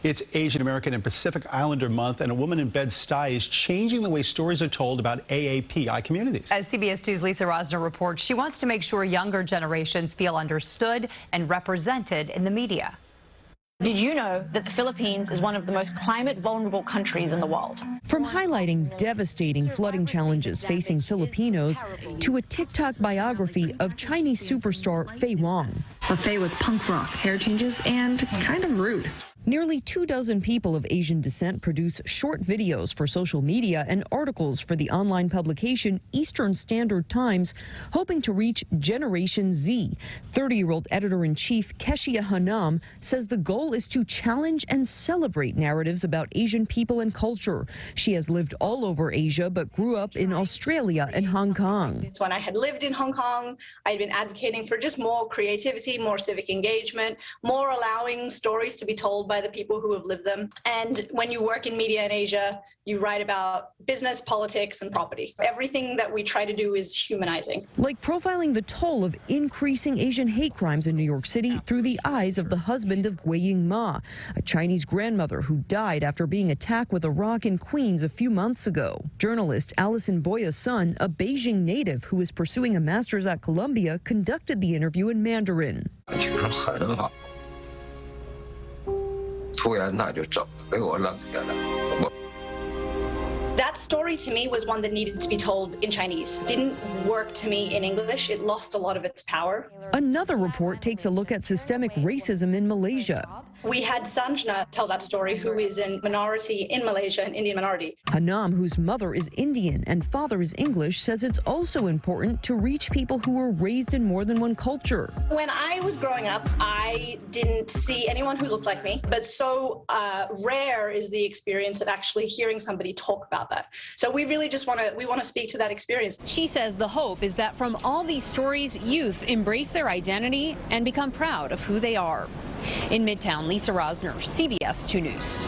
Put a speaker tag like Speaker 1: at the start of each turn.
Speaker 1: It's Asian American and Pacific Islander Month, and a woman in Bed-Stuy is changing the way stories are told about AAPI communities.
Speaker 2: As CBS 2's Lisa Rozner reports, she wants to make sure younger generations feel understood and represented in the media.
Speaker 3: Did you know that the Philippines is one of the most climate vulnerable countries in the world?
Speaker 4: From highlighting devastating flooding challenges facing Filipinos to a TikTok biography of Chinese superstar Faye Wong.
Speaker 5: But Faye was punk rock, hair changes, and kind of rude.
Speaker 4: Nearly 24 people of Asian descent produce short videos for social media and articles for the online publication Eastern Standard Times, hoping to reach Generation Z. 30-year-old editor-in-chief Keshia Hannam says the goal is to challenge and celebrate narratives about Asian people and culture. She has lived all over Asia but grew up in Australia and Hong Kong.
Speaker 6: When I had lived in Hong Kong, I had been advocating for just more creativity, more civic engagement, more allowing stories to be told by the people who have lived them. And when you work in media in Asia, you write about business, politics, and property. Everything that we try to do is humanizing.
Speaker 4: Like profiling the toll of increasing Asian hate crimes in New York City through the eyes of the husband of Gui Ying-ma, a Chinese grandmother who died after being attacked with a rock in Queens a few months ago. Journalist Allison Boya's son, a Beijing native who is pursuing a master's at Columbia, conducted the interview in Mandarin.
Speaker 6: That story to me was one that needed to be told in Chinese. It didn't work to me in English. It lost a lot of its power.
Speaker 4: Another report takes a look at systemic racism in Malaysia.
Speaker 6: We had Sanjna tell that story, who is a minority in Malaysia, an Indian minority.
Speaker 4: Hannam, whose mother is Indian and father is English, says it's also important to reach people who were raised in more than one culture.
Speaker 6: When I was growing up, I didn't see anyone who looked like me, but so rare is the experience of actually hearing somebody talk about that. So we really just want to speak to that experience.
Speaker 7: She says the hope is that from all these stories, youth embrace their identity and become proud of who they are. In Midtown, Lisa Rozner, CBS 2 News.